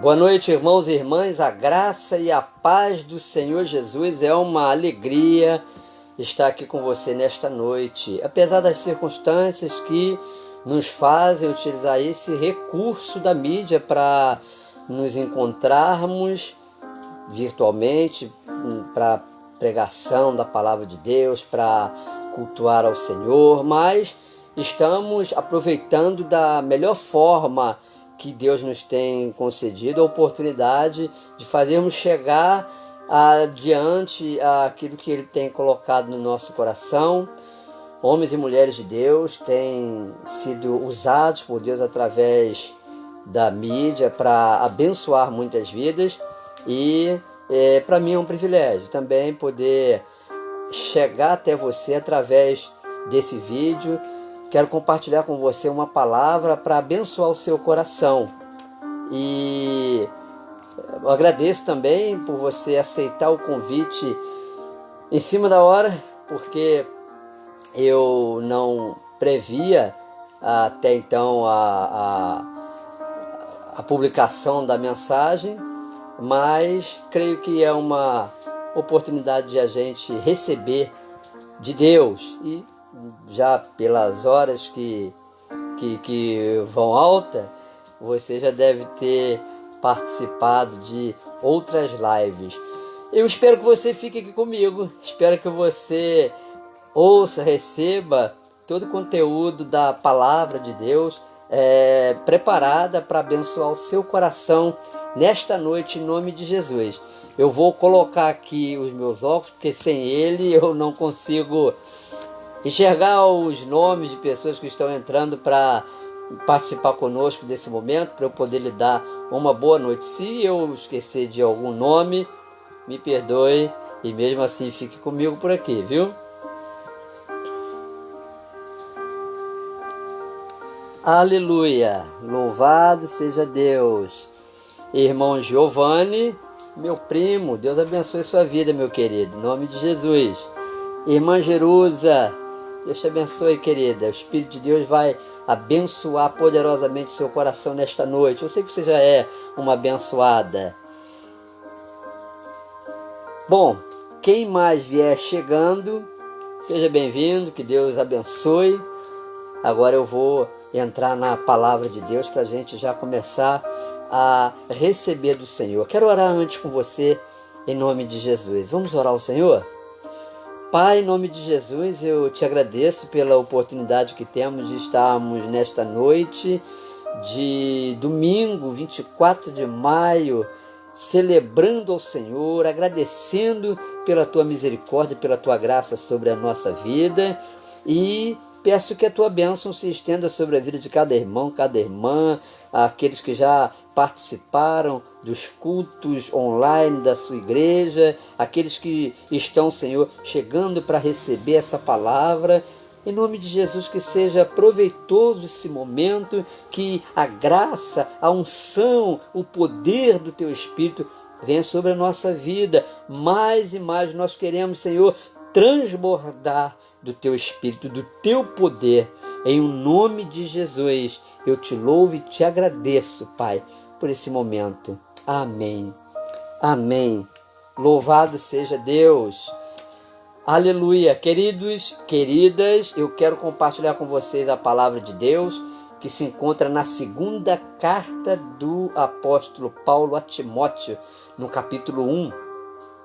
Boa noite, irmãos e irmãs. A graça e a paz do Senhor Jesus. É uma alegria estar aqui com você nesta noite, apesar das circunstâncias que nos fazem utilizar esse recurso da mídia para nos encontrarmos virtualmente, para pregação da palavra de Deus, para cultuar ao Senhor, mas estamos aproveitando da melhor forma que Deus nos tem concedido a oportunidade de fazermos chegar adiante aquilo que Ele tem colocado no nosso coração. Homens e mulheres de Deus têm sido usados por Deus através da mídia para abençoar muitas vidas, e para mim é um privilégio também poder chegar até você através desse vídeo. Quero compartilhar com você uma palavra para abençoar o seu coração. E eu agradeço também por você aceitar o convite em cima da hora, porque eu não previa até então a publicação da mensagem, mas creio que é uma oportunidade de a gente receber de Deus, e já pelas horas que vão alta, você já deve ter participado de outras lives. Eu espero que você fique aqui comigo, espero que você ouça, receba todo o conteúdo da palavra de Deus, preparada para abençoar o seu coração nesta noite, em nome de Jesus. Eu vou colocar aqui os meus óculos, porque sem ele eu não consigo enxergar os nomes de pessoas que estão entrando para participar conosco desse momento, para eu poder lhe dar uma boa noite. Se eu esquecer de algum nome, me perdoe, e mesmo assim fique comigo por aqui, viu? Aleluia! Louvado seja Deus! Irmão Giovanni, meu primo, Deus abençoe sua vida, meu querido, em nome de Jesus. Irmã Jerusa, Deus te abençoe, querida. O Espírito de Deus vai abençoar poderosamente o seu coração nesta noite. Eu sei que você já é uma abençoada. Bom, quem mais vier chegando, seja bem-vindo, que Deus abençoe. Agora eu vou entrar na palavra de Deus para a gente já começar a receber do Senhor. Quero orar antes com você, em nome de Jesus. Vamos orar ao Senhor? Pai, em nome de Jesus, eu te agradeço pela oportunidade que temos de estarmos nesta noite de domingo, 24 de maio, celebrando ao Senhor, agradecendo pela tua misericórdia, pela tua graça sobre a nossa vida, e peço que a tua bênção se estenda sobre a vida de cada irmão, cada irmã, aqueles que já participaram dos cultos online da sua igreja, aqueles que estão, Senhor, chegando para receber essa palavra. Em nome de Jesus, que seja proveitoso esse momento, que a graça, a unção, o poder do teu Espírito venha sobre a nossa vida. Mais e mais nós queremos, Senhor, transbordar do teu Espírito, do teu poder. Em nome de Jesus, eu te louvo e te agradeço, Pai, por esse momento. Amém. Amém. Louvado seja Deus. Aleluia. Queridos, queridas, eu quero compartilhar com vocês a palavra de Deus que se encontra na segunda carta do apóstolo Paulo a Timóteo, no capítulo 1.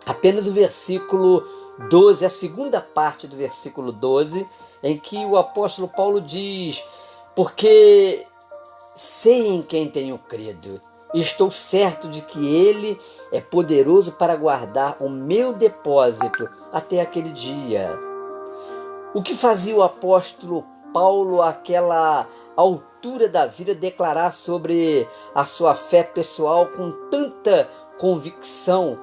Apenas o versículo 12, a segunda parte do versículo 12, em que o apóstolo Paulo diz: porque sei em quem tenho crido, e estou certo de que Ele é poderoso para guardar o meu depósito até aquele dia. O que fazia o apóstolo Paulo, àquela altura da vida, declarar sobre a sua fé pessoal com tanta convicção?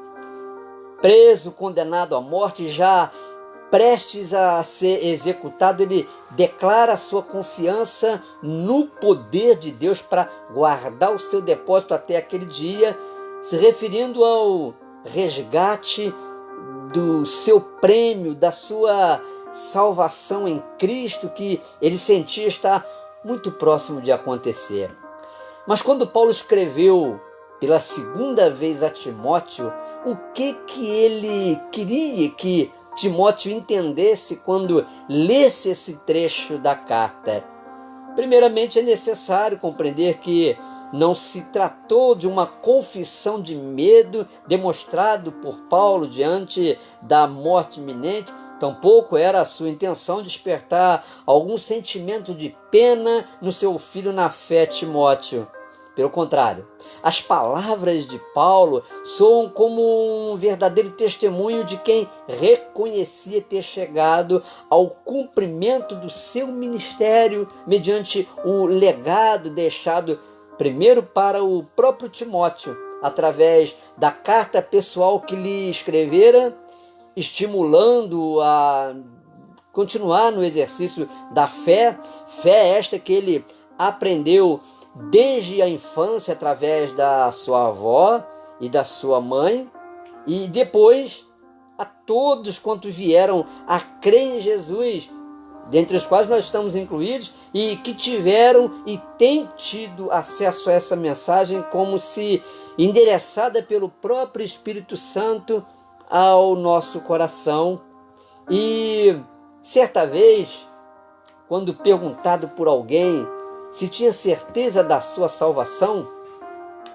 Preso, condenado à morte, já prestes a ser executado, ele declara a sua confiança no poder de Deus para guardar o seu depósito até aquele dia, se referindo ao resgate do seu prêmio, da sua salvação em Cristo, que ele sentia estar muito próximo de acontecer. Mas quando Paulo escreveu pela segunda vez a Timóteo o que ele queria que Timóteo entendesse quando lesse esse trecho da carta. Primeiramente, é necessário compreender que não se tratou de uma confissão de medo demonstrado por Paulo diante da morte iminente, tampouco era a sua intenção despertar algum sentimento de pena no seu filho na fé, Timóteo. Pelo contrário, as palavras de Paulo soam como um verdadeiro testemunho de quem reconhecia ter chegado ao cumprimento do seu ministério mediante o legado deixado primeiro para o próprio Timóteo, através da carta pessoal que lhe escrevera, estimulando a continuar no exercício da fé esta que ele aprendeu desde a infância através da sua avó e da sua mãe, e depois a todos quantos vieram a crer em Jesus, dentre os quais nós estamos incluídos, e que tiveram e têm tido acesso a essa mensagem como se endereçada pelo próprio Espírito Santo ao nosso coração. E certa vez, quando perguntado por alguém se tinha certeza da sua salvação,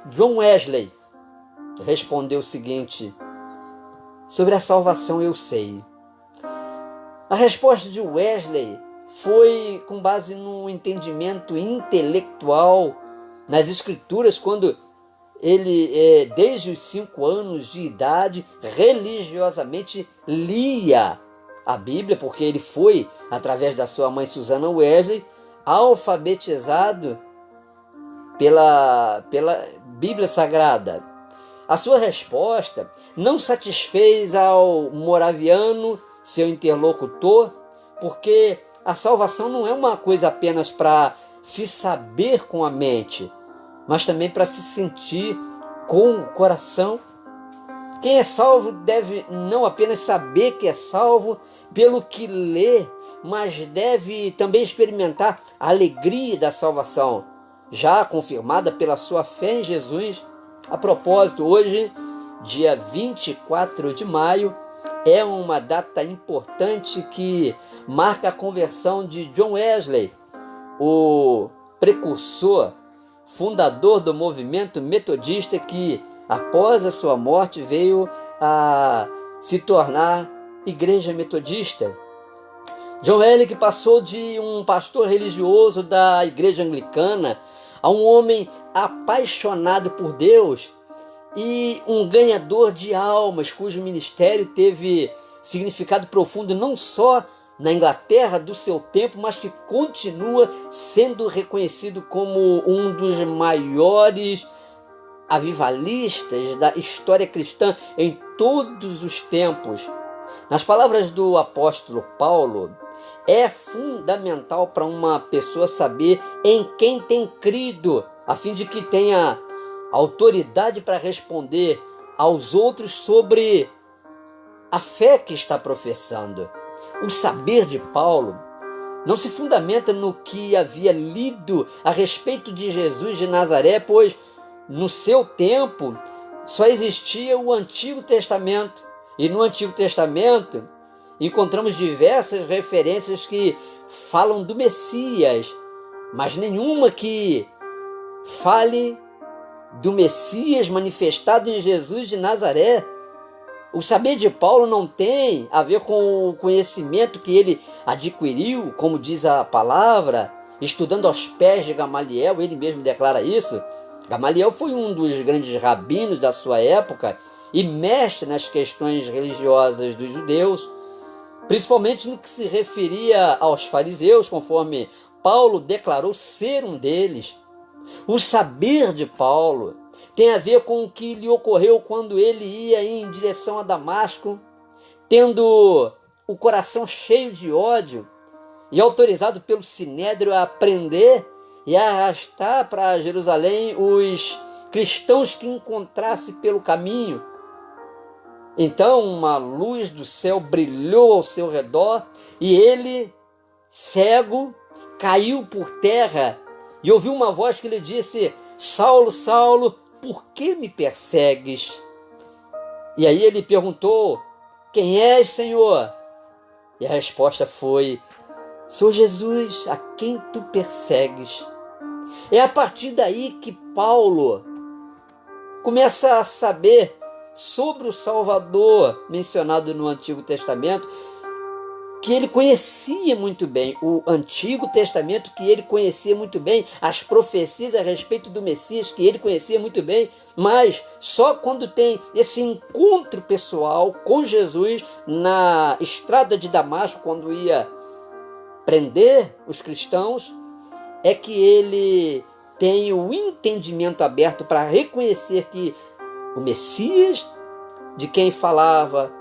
John Wesley respondeu o seguinte: sobre a salvação eu sei. A resposta de Wesley foi com base no entendimento intelectual nas Escrituras, quando ele, desde os 5 anos de idade, religiosamente lia a Bíblia, porque ele foi, através da sua mãe Susana Wesley, alfabetizado pela Bíblia Sagrada. A sua resposta não satisfez ao moraviano, seu interlocutor, porque a salvação não é uma coisa apenas para se saber com a mente, mas também para se sentir com o coração. Quem é salvo deve não apenas saber que é salvo pelo que lê, mas deve também experimentar a alegria da salvação, já confirmada pela sua fé em Jesus. A propósito, hoje, dia 24 de maio, é uma data importante que marca a conversão de John Wesley, o precursor, fundador do movimento metodista que, após a sua morte, veio a se tornar Igreja Metodista. John Wesley, que passou de um pastor religioso da Igreja Anglicana a um homem apaixonado por Deus e um ganhador de almas, cujo ministério teve significado profundo não só na Inglaterra do seu tempo, mas que continua sendo reconhecido como um dos maiores avivalistas da história cristã em todos os tempos. Nas palavras do apóstolo Paulo, é fundamental para uma pessoa saber em quem tem crido, a fim de que tenha autoridade para responder aos outros sobre a fé que está professando. O saber de Paulo não se fundamenta no que havia lido a respeito de Jesus de Nazaré, pois no seu tempo só existia o Antigo Testamento, e no Antigo Testamento encontramos diversas referências que falam do Messias, mas nenhuma que fale do Messias manifestado em Jesus de Nazaré. O saber de Paulo não tem a ver com o conhecimento que ele adquiriu, como diz a palavra, estudando aos pés de Gamaliel. Ele mesmo declara isso. Gamaliel foi um dos grandes rabinos da sua época e mestre nas questões religiosas dos judeus, principalmente no que se referia aos fariseus, conforme Paulo declarou ser um deles. O saber de Paulo tem a ver com o que lhe ocorreu quando ele ia em direção a Damasco, tendo o coração cheio de ódio e autorizado pelo Sinédrio a prender e a arrastar para Jerusalém os cristãos que encontrasse pelo caminho. Então uma luz do céu brilhou ao seu redor e ele, cego, caiu por terra e ouviu uma voz que lhe disse: Saulo, Saulo, por que me persegues? E aí ele perguntou, quem és, Senhor? E a resposta foi, sou Jesus, a quem tu persegues. É a partir daí que Paulo começa a saber sobre o Salvador mencionado no Antigo Testamento, que ele conhecia muito bem, o Antigo Testamento que ele conhecia muito bem, as profecias a respeito do Messias que ele conhecia muito bem, mas só quando tem esse encontro pessoal com Jesus na estrada de Damasco, quando ia prender os cristãos, é que ele tem o entendimento aberto para reconhecer que o Messias, de quem falava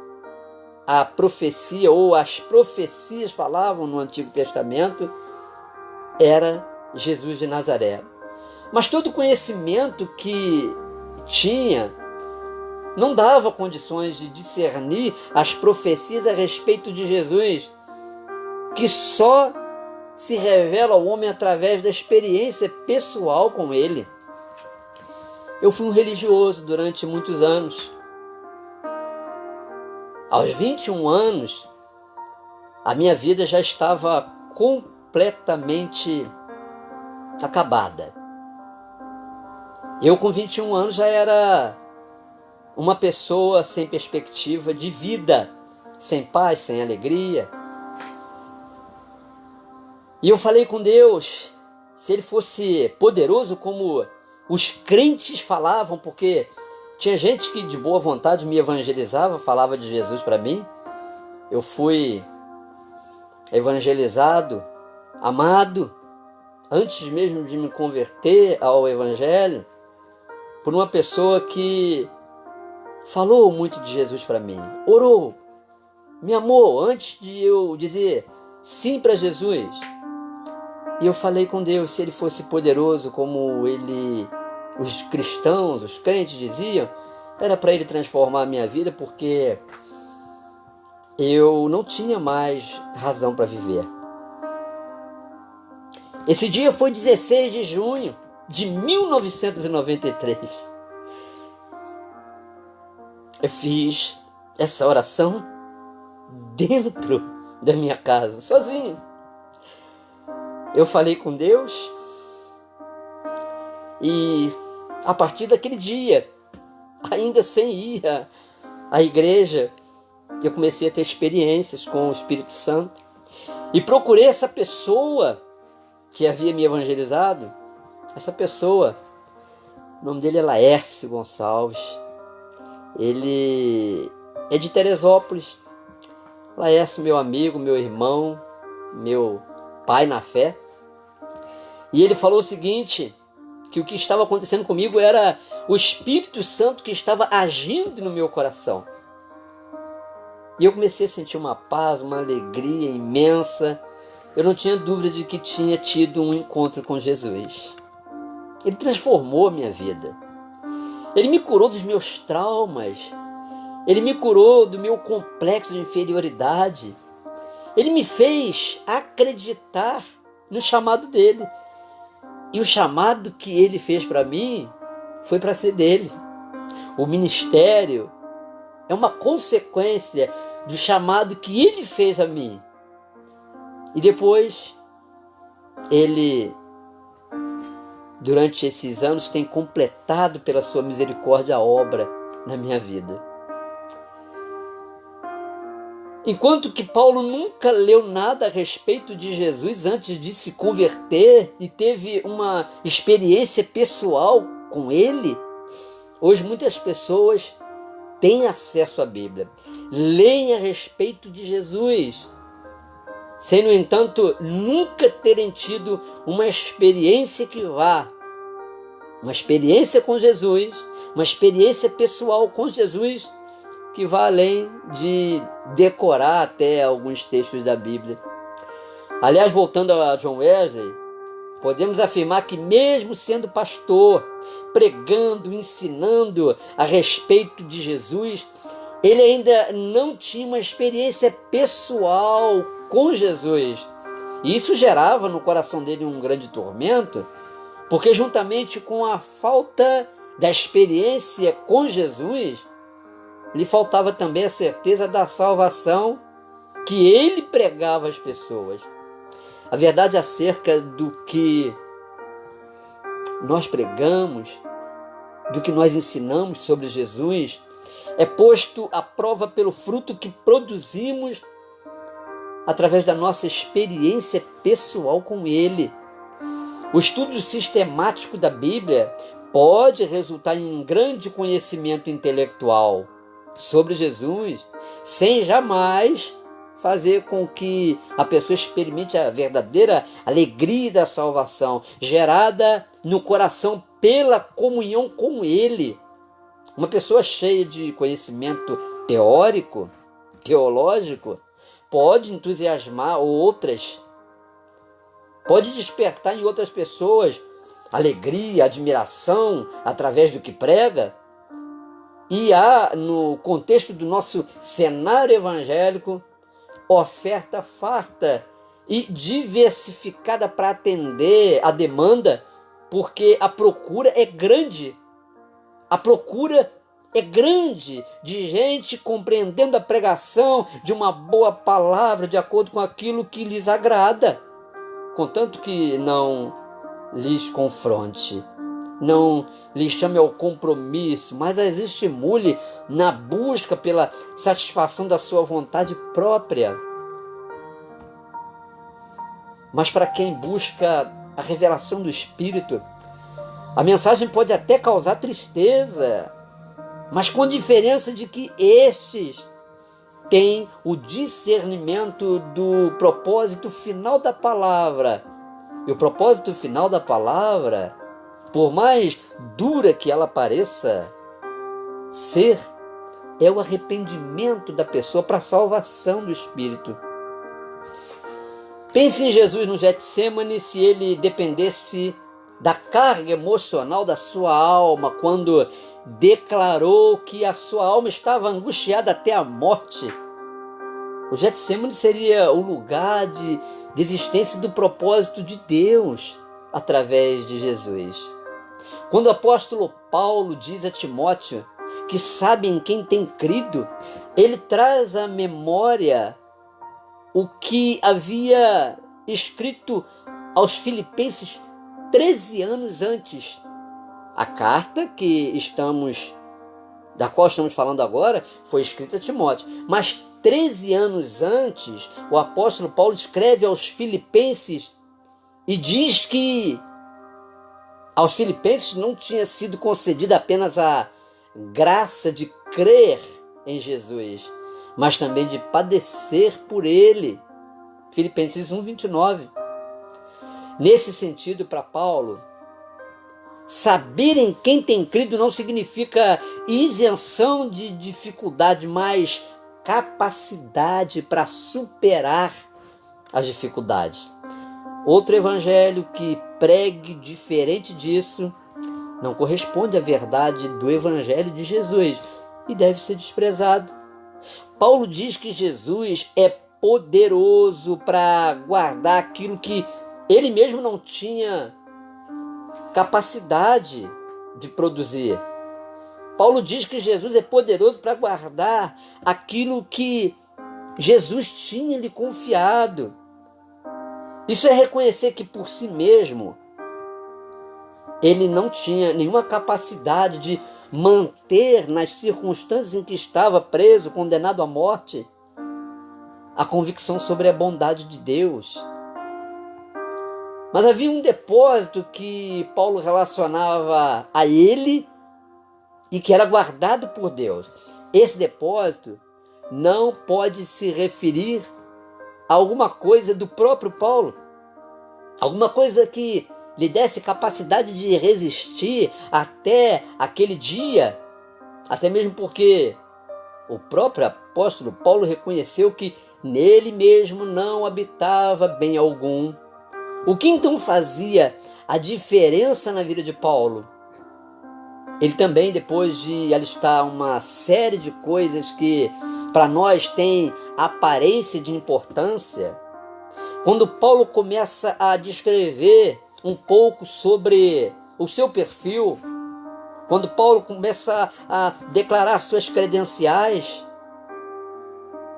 a profecia, ou as profecias falavam no Antigo Testamento, era Jesus de Nazaré. Mas todo o conhecimento que tinha não dava condições de discernir as profecias a respeito de Jesus, que só se revela ao homem através da experiência pessoal com ele. Eu fui um religioso durante muitos anos. Aos 21 anos, a minha vida já estava completamente acabada. Eu, com 21 anos, já era uma pessoa sem perspectiva de vida, sem paz, sem alegria. E eu falei com Deus, se Ele fosse poderoso como os crentes falavam, porque tinha gente que de boa vontade me evangelizava, falava de Jesus para mim. Eu fui evangelizado, amado, antes mesmo de me converter ao Evangelho, por uma pessoa que falou muito de Jesus para mim, orou, me amou, antes de eu dizer sim para Jesus. E eu falei com Deus, se Ele fosse poderoso como os cristãos, os crentes diziam, era para Ele transformar a minha vida, porque eu não tinha mais razão para viver. Esse dia foi 16 de junho de 1993. Eu fiz essa oração dentro da minha casa, sozinho. Eu falei com Deus e a partir daquele dia, ainda sem ir à igreja, eu comecei a ter experiências com o Espírito Santo e procurei essa pessoa que havia me evangelizado. Essa pessoa, o nome dele é Laércio Gonçalves. Ele é de Teresópolis. Laércio, meu amigo, meu irmão, meu pai na fé. E ele falou o seguinte, que o que estava acontecendo comigo era o Espírito Santo que estava agindo no meu coração. E eu comecei a sentir uma paz, uma alegria imensa. Eu não tinha dúvida de que tinha tido um encontro com Jesus. Ele transformou a minha vida. Ele me curou dos meus traumas. Ele me curou do meu complexo de inferioridade. Ele me fez acreditar no chamado dele. E o chamado que ele fez para mim foi para ser dele. O ministério é uma consequência do chamado que ele fez a mim. E depois, ele, durante esses anos, tem completado pela sua misericórdia a obra na minha vida. Enquanto que Paulo nunca leu nada a respeito de Jesus antes de se converter e teve uma experiência pessoal com ele, hoje muitas pessoas têm acesso à Bíblia, leem a respeito de Jesus, sem, no entanto, nunca terem tido uma experiência que vá, uma experiência com Jesus, uma experiência pessoal com Jesus, que vá além de decorar até alguns textos da Bíblia. Aliás, voltando a John Wesley, podemos afirmar que mesmo sendo pastor, pregando, ensinando a respeito de Jesus, ele ainda não tinha uma experiência pessoal com Jesus. E isso gerava no coração dele um grande tormento, porque juntamente com a falta da experiência com Jesus, lhe faltava também a certeza da salvação que ele pregava às pessoas. A verdade acerca do que nós pregamos, do que nós ensinamos sobre Jesus, é posto à prova pelo fruto que produzimos através da nossa experiência pessoal com Ele. O estudo sistemático da Bíblia pode resultar em um grande conhecimento intelectual sobre Jesus, sem jamais fazer com que a pessoa experimente a verdadeira alegria da salvação, gerada no coração pela comunhão com Ele. Uma pessoa cheia de conhecimento teórico, teológico, pode entusiasmar outras, pode despertar em outras pessoas alegria, admiração através do que prega. E há, no contexto do nosso cenário evangélico, oferta farta e diversificada para atender a demanda, porque a procura é grande. A procura é grande de gente compreendendo a pregação de uma boa palavra de acordo com aquilo que lhes agrada, contanto que não lhes confronte, não lhes chame ao compromisso, mas as estimule na busca pela satisfação da sua vontade própria. Mas para quem busca a revelação do Espírito, a mensagem pode até causar tristeza, mas com diferença de que estes têm o discernimento do propósito final da palavra. E o propósito final da palavra, por mais dura que ela pareça ser, é o arrependimento da pessoa para a salvação do espírito. Pense em Jesus no Getsêmani, se ele dependesse da carga emocional da sua alma, quando declarou que a sua alma estava angustiada até a morte. O Getsêmani seria o lugar de existência do propósito de Deus através de Jesus. Quando o apóstolo Paulo diz a Timóteo que sabe em quem tem crido, ele traz à memória o que havia escrito aos Filipenses 13 anos antes. A carta da qual estamos falando agora foi escrita a Timóteo, mas 13 anos antes, o apóstolo Paulo escreve aos Filipenses e diz que aos Filipenses não tinha sido concedida apenas a graça de crer em Jesus, mas também de padecer por ele. Filipenses 1:29. Nesse sentido, para Paulo, saber em quem tem crido não significa isenção de dificuldade, mas capacidade para superar as dificuldades. Outro evangelho que pregue diferente disso não corresponde à verdade do evangelho de Jesus e deve ser desprezado. Paulo diz que Jesus é poderoso para guardar aquilo que ele mesmo não tinha capacidade de produzir. Paulo diz que Jesus é poderoso para guardar aquilo que Jesus tinha lhe confiado. Isso é reconhecer que por si mesmo ele não tinha nenhuma capacidade de manter nas circunstâncias em que estava preso, condenado à morte, a convicção sobre a bondade de Deus. Mas havia um depósito que Paulo relacionava a ele e que era guardado por Deus. Esse depósito não pode se referir a alguma coisa do próprio Paulo, alguma coisa que lhe desse capacidade de resistir até aquele dia, até mesmo porque o próprio apóstolo Paulo reconheceu que nele mesmo não habitava bem algum. O que então fazia a diferença na vida de Paulo? Ele também, depois de alistar uma série de coisas que para nós têm aparência de importância, quando Paulo começa a descrever um pouco sobre o seu perfil, Quando Paulo começa a declarar suas credenciais,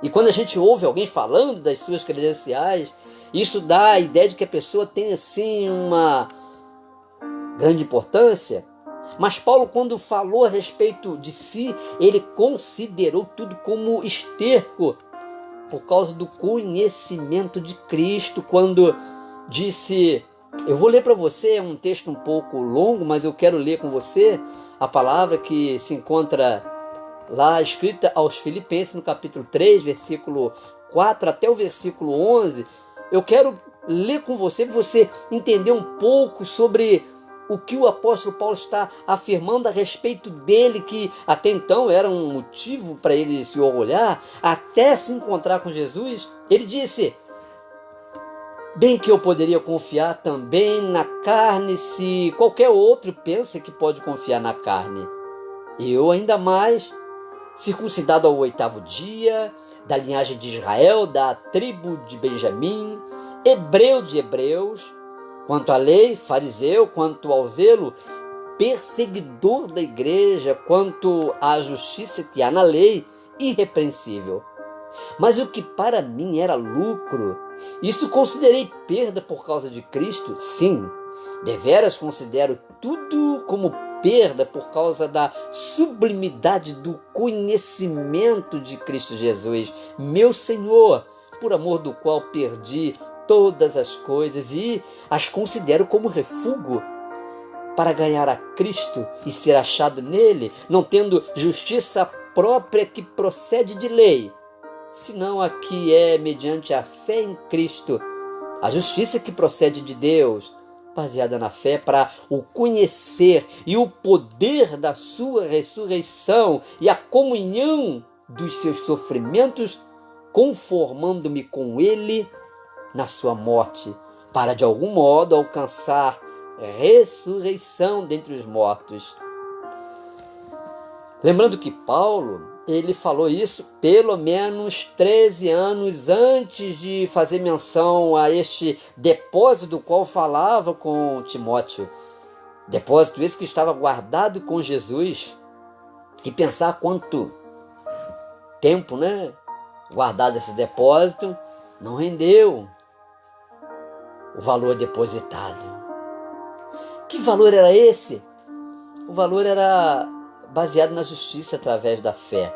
e quando a gente ouve alguém falando das suas credenciais, isso dá a ideia de que a pessoa tem assim uma grande importância. Mas Paulo, quando falou a respeito de si, ele considerou tudo como esterco por causa do conhecimento de Cristo, quando disse, eu vou ler para você, é um texto um pouco longo, mas eu quero ler com você a palavra que se encontra lá escrita aos Filipenses, no capítulo 3, versículo 4 até o versículo 11. Eu quero ler com você, para você entender um pouco sobre o que o apóstolo Paulo está afirmando a respeito dele, que até então era um motivo para ele se orgulhar, até se encontrar com Jesus. Ele disse, bem que eu poderia confiar também na carne, se qualquer outro pensa que pode confiar na carne. Eu ainda mais, circuncidado ao 8º dia, da linhagem de Israel, da tribo de Benjamim, hebreu de hebreus, quanto à lei, fariseu, quanto ao zelo, perseguidor da igreja, quanto à justiça que há na lei, irrepreensível. Mas o que para mim era lucro, isso considerei perda por causa de Cristo? Sim, deveras considero tudo como perda por causa da sublimidade do conhecimento de Cristo Jesus, meu Senhor, por amor do qual perdi todas as coisas e as considero como refúgio para ganhar a Cristo e ser achado nele, não tendo justiça própria que procede de lei, senão a que é mediante a fé em Cristo, a justiça que procede de Deus, baseada na fé, para o conhecer e o poder da sua ressurreição e a comunhão dos seus sofrimentos, conformando-me com ele na sua morte, para de algum modo alcançar ressurreição dentre os mortos. Lembrando que Paulo, ele falou isso pelo menos 13 anos antes de fazer menção a este depósito do qual falava com Timóteo. Depósito esse que estava guardado com Jesus. E pensar quanto tempo, guardado esse depósito, não rendeu o valor depositado. Que valor era esse? O valor era baseado na justiça através da fé.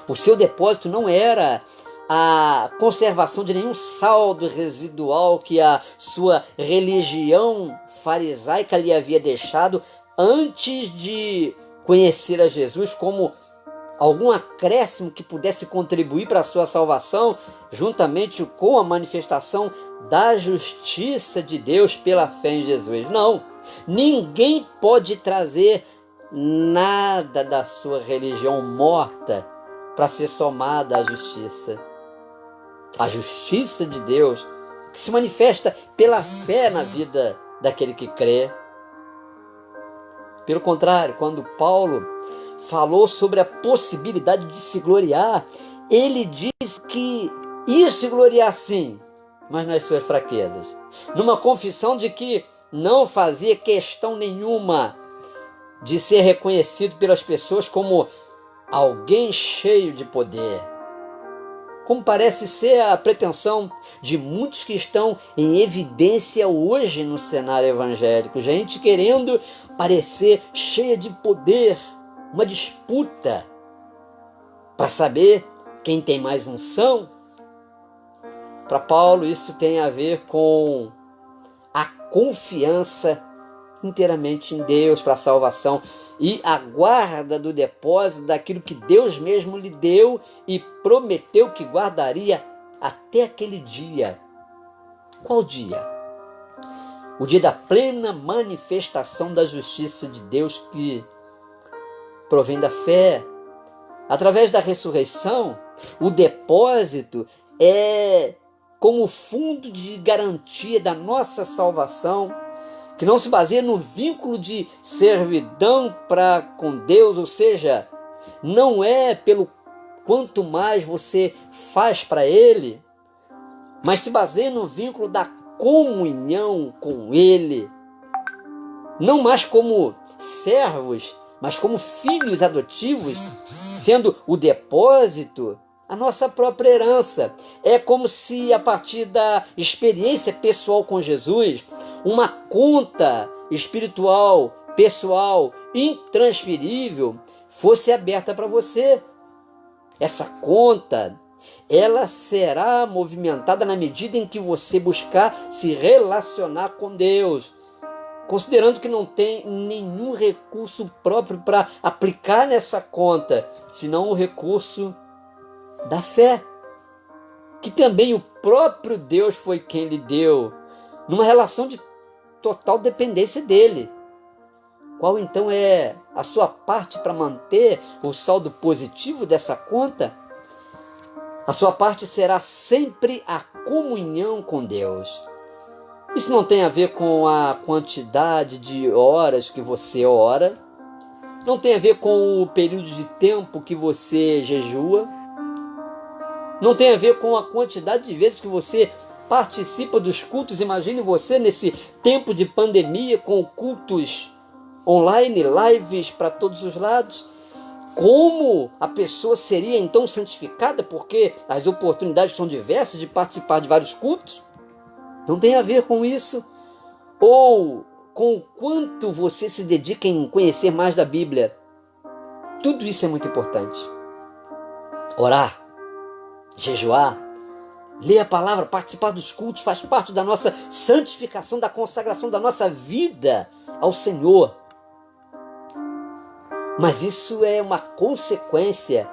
O seu depósito não era a conservação de nenhum saldo residual que a sua religião farisaica lhe havia deixado antes de conhecer a Jesus, como algum acréscimo que pudesse contribuir para a sua salvação, juntamente com a manifestação da justiça de Deus pela fé em Jesus. Não, ninguém pode trazer nada da sua religião morta para ser somada à justiça. A justiça de Deus que se manifesta pela fé na vida daquele que crê. Pelo contrário, quando Paulo falou sobre a possibilidade de se gloriar, ele diz que ia se gloriar sim, mas nas suas fraquezas. Numa confissão de que não fazia questão nenhuma de ser reconhecido pelas pessoas como alguém cheio de poder, como parece ser a pretensão de muitos que estão em evidência hoje no cenário evangélico. Gente querendo parecer cheia de poder, uma disputa para saber quem tem mais unção. Para Paulo, isso tem a ver com a confiança inteiramente em Deus para a salvação e a guarda do depósito daquilo que Deus mesmo lhe deu e prometeu que guardaria até aquele dia. Qual dia? O dia da plena manifestação da justiça de Deus que provém da fé. Através da ressurreição, o depósito é como fundo de garantia da nossa salvação, que não se baseia no vínculo de servidão para com Deus, ou seja, não é pelo quanto mais você faz para Ele, mas se baseia no vínculo da comunhão com Ele, não mais como servos mas como filhos adotivos, sendo o depósito a nossa própria herança. É como se, a partir da experiência pessoal com Jesus, uma conta espiritual, pessoal, intransferível, fosse aberta para você. Essa conta, ela será movimentada na medida em que você buscar se relacionar com Deus, considerando que não tem nenhum recurso próprio para aplicar nessa conta, senão o recurso da fé, que também o próprio Deus foi quem lhe deu, numa relação de total dependência dele. Qual então é a sua parte para manter o saldo positivo dessa conta? A sua parte será sempre a comunhão com Deus. Isso não tem a ver com a quantidade de horas que você ora, não tem a ver com o período de tempo que você jejua, não tem a ver com a quantidade de vezes que você participa dos cultos. Imagine você nesse tempo de pandemia, com cultos online, lives para todos os lados. Como a pessoa seria então santificada, porque as oportunidades são diversas de participar de vários cultos? Não tem a ver com isso. Ou com o quanto você se dedica em conhecer mais da Bíblia. Tudo isso é muito importante. Orar, jejuar, ler a palavra, participar dos cultos, faz parte da nossa santificação, da consagração da nossa vida ao Senhor. Mas isso é uma consequência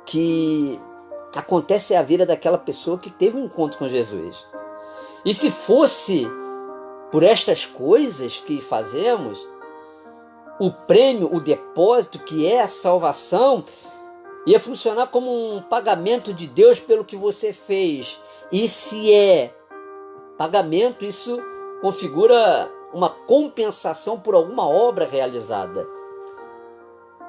que acontece à vida daquela pessoa que teve um encontro com Jesus. E se fosse por estas coisas que fazemos, o prêmio, o depósito, que é a salvação, ia funcionar como um pagamento de Deus pelo que você fez. E se é pagamento, isso configura uma compensação por alguma obra realizada.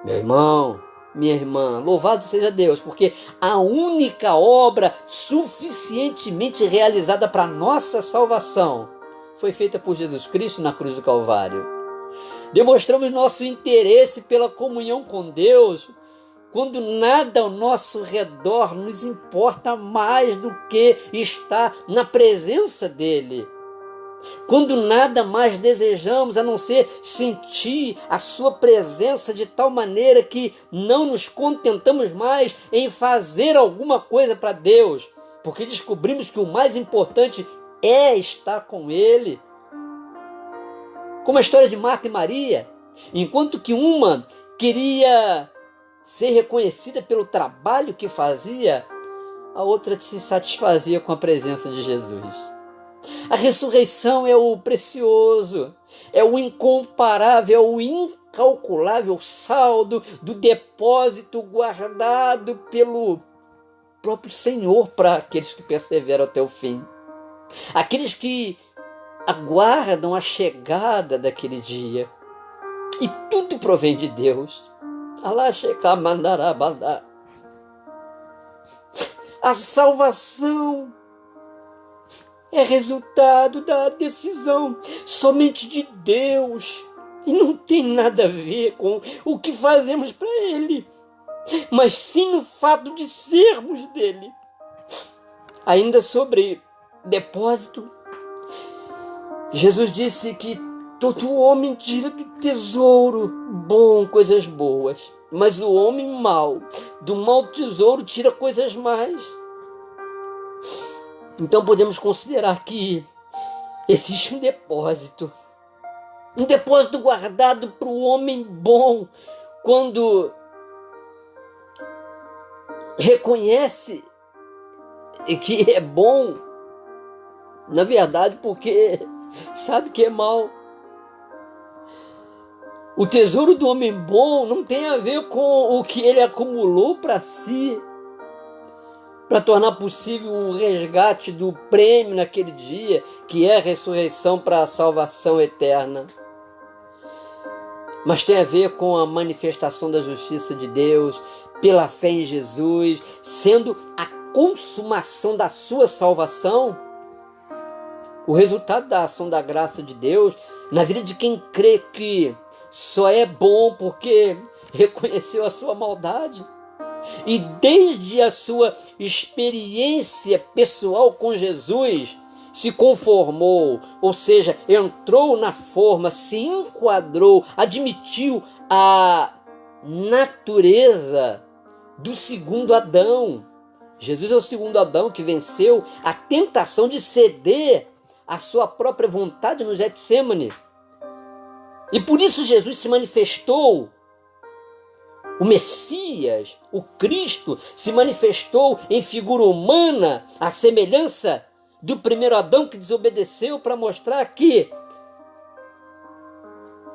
Meu irmão, minha irmã, louvado seja Deus, porque a única obra suficientemente realizada para nossa salvação foi feita por Jesus Cristo na cruz do Calvário. Demonstramos nosso interesse pela comunhão com Deus quando nada ao nosso redor nos importa mais do que estar na presença dele. Quando nada mais desejamos a não ser sentir a sua presença de tal maneira que não nos contentamos mais em fazer alguma coisa para Deus, porque descobrimos que o mais importante é estar com Ele. Como a história de Marta e Maria, enquanto que uma queria ser reconhecida pelo trabalho que fazia, a outra se satisfazia com a presença de Jesus. A ressurreição é o precioso, é o incomparável, é o incalculável saldo do depósito guardado pelo próprio Senhor para aqueles que perseveram até o fim. Aqueles que aguardam a chegada daquele dia. E tudo provém de Deus. A salvação é resultado da decisão somente de Deus e não tem nada a ver com o que fazemos para Ele, mas sim o fato de sermos dele. Ainda sobre depósito, Jesus disse que todo homem tira do tesouro bom coisas boas, mas o homem mau, do mau tesouro, tira coisas más. Então podemos considerar que existe um depósito guardado para o homem bom, quando reconhece que é bom, na verdade, porque sabe que é mal. O tesouro do homem bom não tem a ver com o que ele acumulou para si, para tornar possível o resgate do prêmio naquele dia, que é a ressurreição para a salvação eterna. Mas tem a ver com a manifestação da justiça de Deus, pela fé em Jesus, sendo a consumação da sua salvação, o resultado da ação da graça de Deus na vida de quem crê que só é bom porque reconheceu a sua maldade. E desde a sua experiência pessoal com Jesus, se conformou, ou seja, entrou na forma, se enquadrou, admitiu a natureza do segundo Adão. Jesus é o segundo Adão que venceu a tentação de ceder à sua própria vontade no Getsêmani. E por isso Jesus se manifestou. O Messias, o Cristo, se manifestou em figura humana, à semelhança do primeiro Adão que desobedeceu, para mostrar que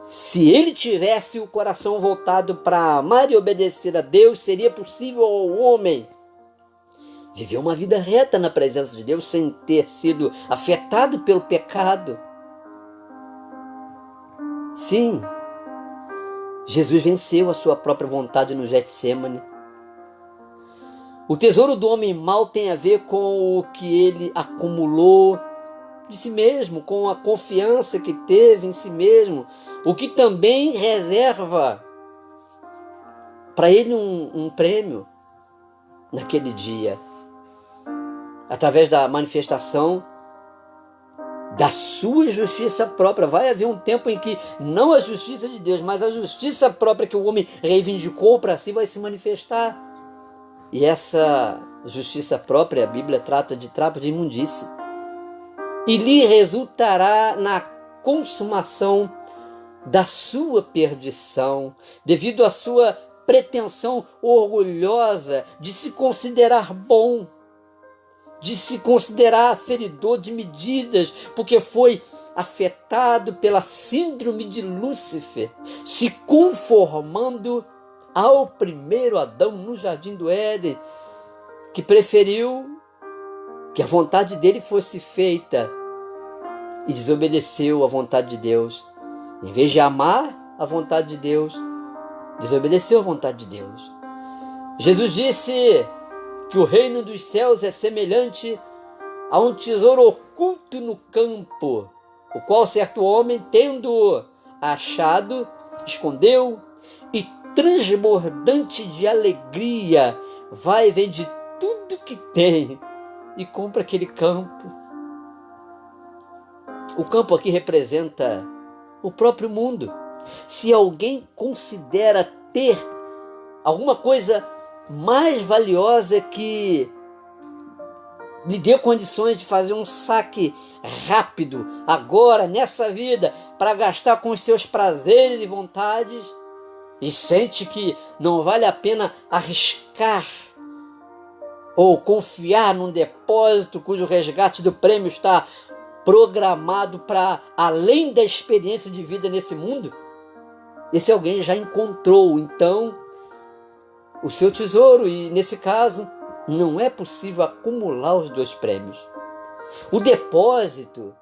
se ele tivesse o coração voltado para amar e obedecer a Deus, seria possível ao homem viver uma vida reta na presença de Deus sem ter sido afetado pelo pecado. Sim, Jesus venceu a sua própria vontade no Getsêmani. O tesouro do homem mau tem a ver com o que ele acumulou de si mesmo, com a confiança que teve em si mesmo, o que também reserva para ele um prêmio naquele dia, através da manifestação da sua justiça própria. Vai haver um tempo em que não a justiça de Deus, mas a justiça própria que o homem reivindicou para si vai se manifestar. E essa justiça própria, a Bíblia trata de trapo de imundície. E lhe resultará na consumação da sua perdição, devido à sua pretensão orgulhosa de se considerar bom, de se considerar feridor de medidas, porque foi afetado pela síndrome de Lúcifer, se conformando ao primeiro Adão no Jardim do Éden, que preferiu que a vontade dele fosse feita e desobedeceu à vontade de Deus. Em vez de amar a vontade de Deus, desobedeceu à vontade de Deus. Jesus disse que o reino dos céus é semelhante a um tesouro oculto no campo, o qual certo homem, tendo achado, escondeu, e transbordante de alegria, vai e vende tudo que tem e compra aquele campo. O campo aqui representa o próprio mundo. Se alguém considera ter alguma coisa mais valiosa que lhe dê condições de fazer um saque rápido, agora, nessa vida, para gastar com os seus prazeres e vontades, e sente que não vale a pena arriscar ou confiar num depósito cujo resgate do prêmio está programado para além da experiência de vida nesse mundo, esse alguém já encontrou, então, o seu tesouro, e nesse caso não é possível acumular os dois prêmios. O depósito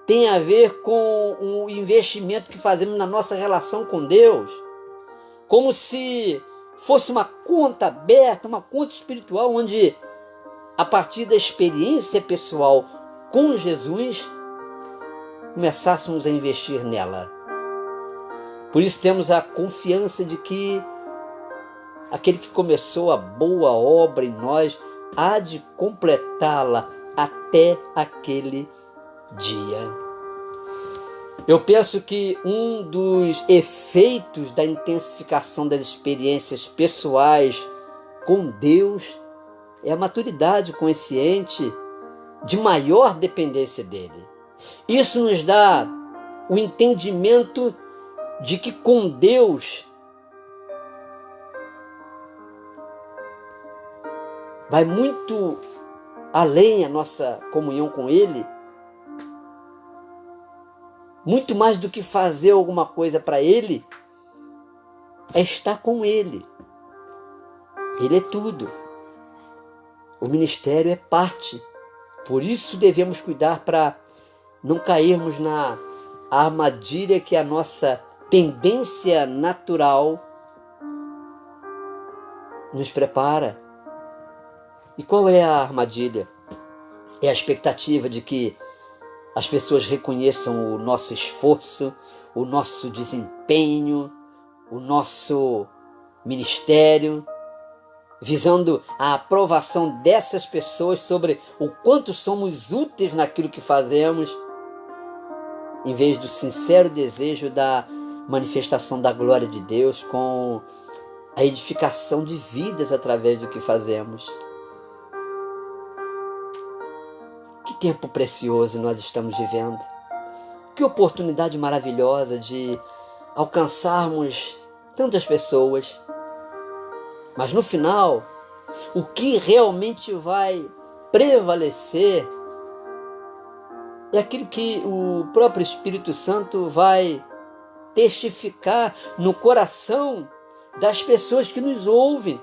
tem a ver com o investimento que fazemos na nossa relação com Deus, como se fosse uma conta aberta, uma conta espiritual, onde a partir da experiência pessoal com Jesus começássemos a investir nela. Por isso temos a confiança de que aquele que começou a boa obra em nós há de completá-la até aquele dia. Eu penso que um dos efeitos da intensificação das experiências pessoais com Deus é a maturidade consciente de maior dependência dele. Isso nos dá o entendimento de que com Deus vai muito além a nossa comunhão com Ele, muito mais do que fazer alguma coisa para Ele, é estar com Ele. Ele é tudo. O ministério é parte. Por isso devemos cuidar para não cairmos na armadilha que a nossa tendência natural nos prepara. E qual é a armadilha? É a expectativa de que as pessoas reconheçam o nosso esforço, o nosso desempenho, o nosso ministério, visando a aprovação dessas pessoas sobre o quanto somos úteis naquilo que fazemos, em vez do sincero desejo da manifestação da glória de Deus com a edificação de vidas através do que fazemos. Que tempo precioso nós estamos vivendo. Que oportunidade maravilhosa de alcançarmos tantas pessoas. Mas no final, o que realmente vai prevalecer é aquilo que o próprio Espírito Santo vai testificar no coração das pessoas que nos ouvem.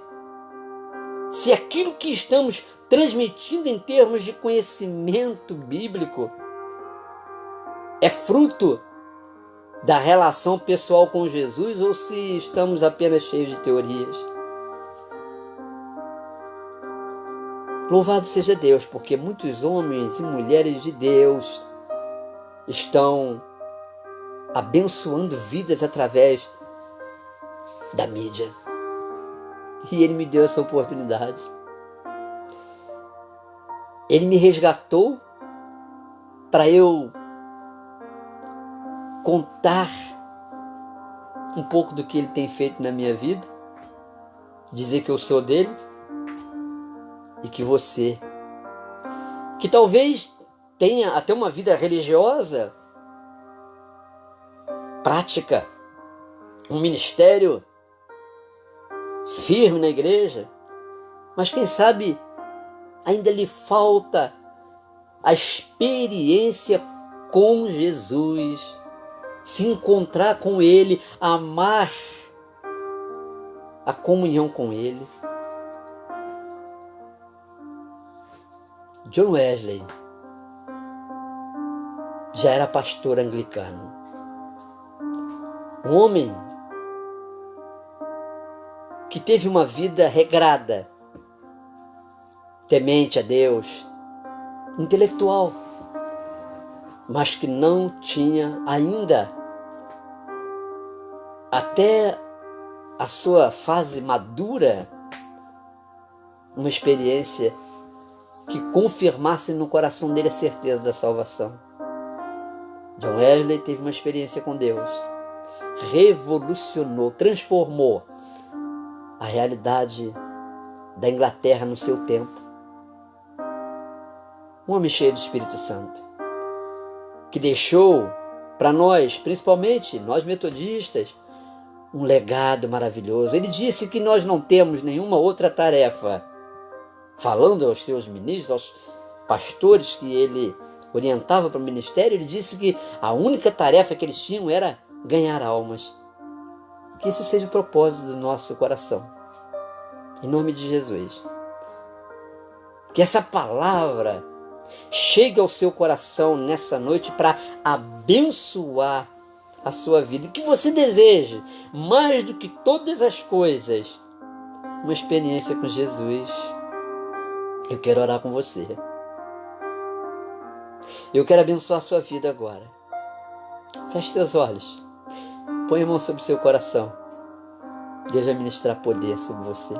Se aquilo que estamos transmitindo em termos de conhecimento bíblico é fruto da relação pessoal com Jesus ou se estamos apenas cheios de teorias. Louvado seja Deus, porque muitos homens e mulheres de Deus estão abençoando vidas através da mídia. E Ele me deu essa oportunidade. Ele me resgatou para eu contar um pouco do que Ele tem feito na minha vida, dizer que eu sou dele e que você, que talvez tenha até uma vida religiosa, prática, um ministério firme na igreja, mas quem sabe ainda lhe falta a experiência com Jesus, se encontrar com Ele, amar a comunhão com Ele. John Wesley já era pastor anglicano. Um homem que teve uma vida regrada, temente a Deus, intelectual, mas que não tinha ainda, até a sua fase madura, uma experiência que confirmasse no coração dele a certeza da salvação. John Wesley teve uma experiência com Deus, revolucionou, transformou a realidade da Inglaterra no seu tempo. Um homem cheio do Espírito Santo, que deixou para nós, principalmente nós metodistas, um legado maravilhoso. Ele disse que nós não temos nenhuma outra tarefa, falando aos seus ministros, aos pastores que ele orientava para o ministério. Ele disse que a única tarefa que eles tinham era ganhar almas. Que esse seja o propósito do nosso coração, em nome de Jesus. Que essa palavra chegue ao seu coração nessa noite para abençoar a sua vida. E que você deseje, mais do que todas as coisas, uma experiência com Jesus. Eu quero orar com você. Eu quero abençoar a sua vida agora. Feche seus olhos. Põe a mão sobre o seu coração. Deus vai ministrar poder sobre você.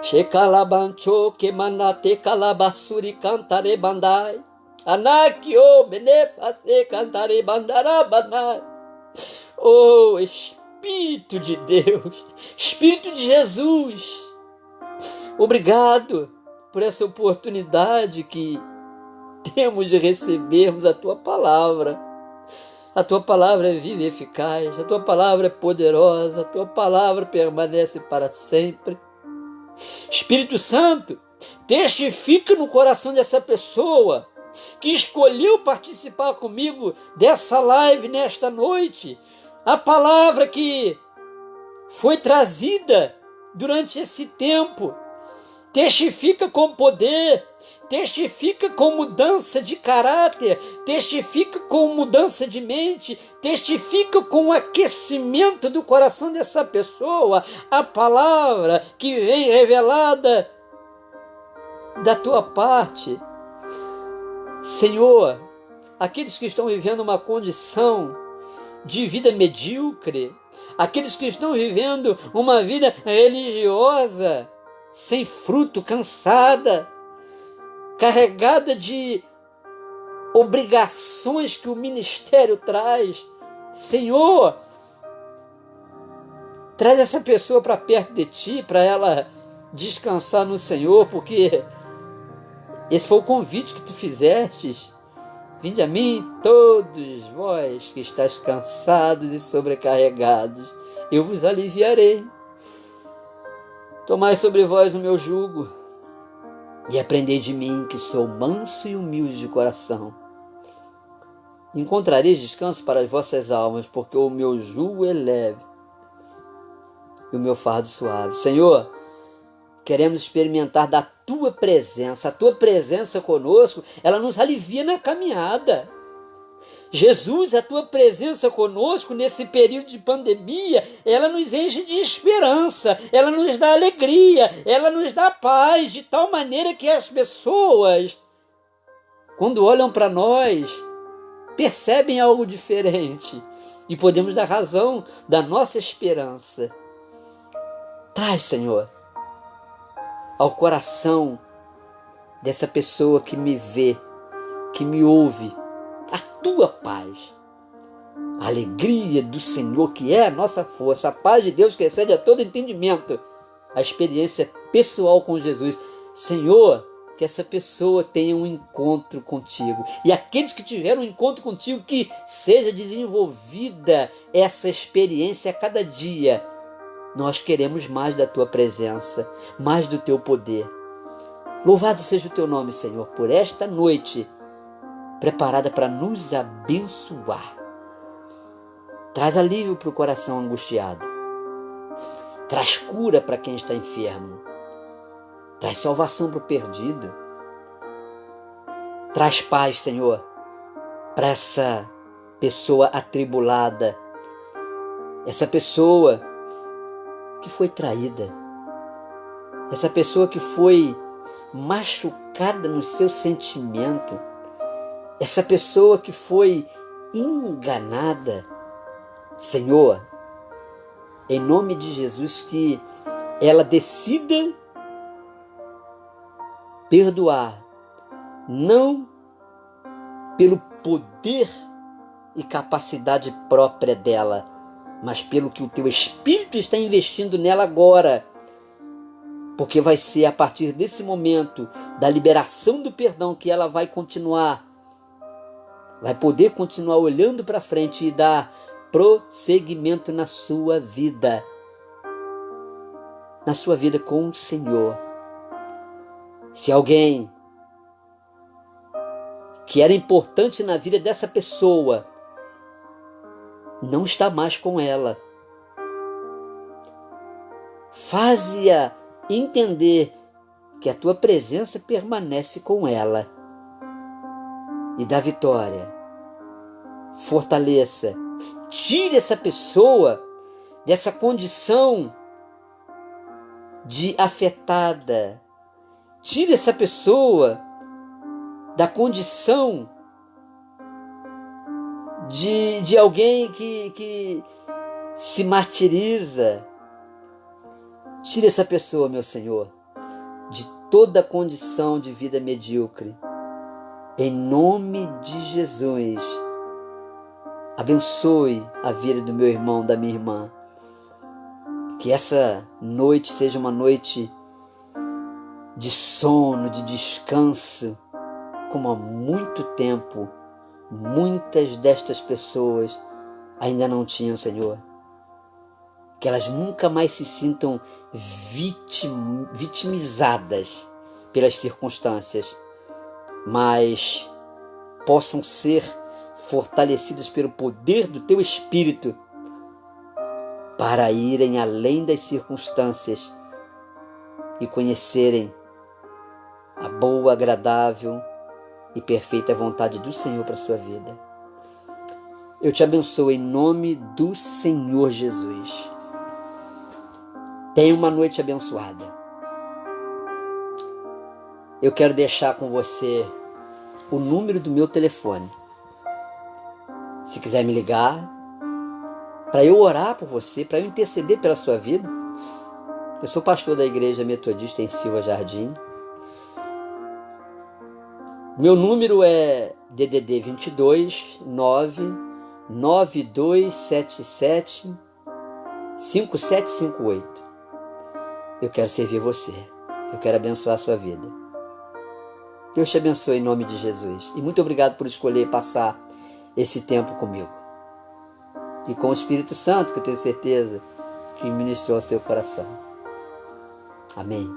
Shekalabancho que manate kalabasuri cantare bandai. Anakio benefase cantare bandarabandai. Oh, Espírito de Deus, Espírito de Jesus, obrigado por essa oportunidade que temos de recebermos a Tua Palavra. A Tua Palavra é viva e eficaz, a Tua Palavra é poderosa, a Tua Palavra permanece para sempre. Espírito Santo, testifica no coração dessa pessoa que escolheu participar comigo dessa live nesta noite, a palavra que foi trazida durante esse tempo. Testifica com poder, testifica com mudança de caráter, testifica com mudança de mente, testifica com o aquecimento do coração dessa pessoa, a palavra que vem revelada da Tua parte. Senhor, aqueles que estão vivendo uma condição de vida medíocre, aqueles que estão vivendo uma vida religiosa, sem fruto, cansada, carregada de obrigações que o ministério traz. Senhor, traz essa pessoa para perto de ti, para ela descansar no Senhor, porque esse foi o convite que tu fizestes. Vinde a mim, todos vós que estáis cansados e sobrecarregados, eu vos aliviarei. Tomai sobre vós o meu jugo e aprendei de mim, que sou manso e humilde de coração. Encontrareis descanso para as vossas almas, porque o meu jugo é leve e o meu fardo suave. Senhor, queremos experimentar da Tua presença. A Tua presença conosco, ela nos alivia na caminhada. Jesus, a Tua presença conosco nesse período de pandemia, ela nos enche de esperança, ela nos dá alegria, ela nos dá paz, de tal maneira que as pessoas, quando olham para nós, percebem algo diferente e podemos dar razão da nossa esperança. Traz, Senhor, ao coração dessa pessoa que me vê, que me ouve, a Tua paz, a alegria do Senhor, que é a nossa força, a paz de Deus que excede a todo entendimento, a experiência pessoal com Jesus. Senhor, que essa pessoa tenha um encontro contigo, e aqueles que tiveram um encontro contigo, que seja desenvolvida essa experiência a cada dia. Nós queremos mais da Tua presença, mais do Teu poder. Louvado seja o Teu nome, Senhor, por esta noite preparada para nos abençoar. Traz alívio para o coração angustiado. Traz cura para quem está enfermo. Traz salvação para o perdido. Traz paz, Senhor, para essa pessoa atribulada, essa pessoa que foi traída, essa pessoa que foi machucada no seu sentimento, essa pessoa que foi enganada. Senhor, em nome de Jesus, que ela decida perdoar, não pelo poder e capacidade própria dela, mas pelo que o Teu Espírito está investindo nela agora. Porque vai ser a partir desse momento da liberação do perdão que ela vai poder continuar olhando para frente e dar prosseguimento na sua vida com o Senhor. Se alguém que era importante na vida dessa pessoa não está mais com ela, faze-a entender que a Tua presença permanece com ela, e dá vitória. Fortaleça, tire essa pessoa dessa condição de afetada, tire essa pessoa da condição de alguém que se martiriza. Tire essa pessoa, meu Senhor, de toda condição de vida medíocre. Em nome de Jesus, abençoe a vida do meu irmão, da minha irmã. Que essa noite seja uma noite de sono, de descanso, como há muito tempo muitas destas pessoas ainda não tinham, Senhor. Que elas nunca mais se sintam vitimizadas pelas circunstâncias, mas possam ser fortalecidas pelo poder do Teu Espírito para irem além das circunstâncias e conhecerem a boa, agradável e perfeita vontade do Senhor para a sua vida. Eu te abençoo em nome do Senhor Jesus. Tenha uma noite abençoada. Eu quero deixar com você o número do meu telefone. Se quiser me ligar, para eu orar por você, para eu interceder pela sua vida. Eu sou pastor da Igreja Metodista em Silva Jardim. Meu número é DDD 22 99277 5758. Eu quero servir você. Eu quero abençoar a sua vida. Deus te abençoe em nome de Jesus. E muito obrigado por escolher passar esse tempo comigo. E com o Espírito Santo, que eu tenho certeza que ministrou ao seu coração. Amém.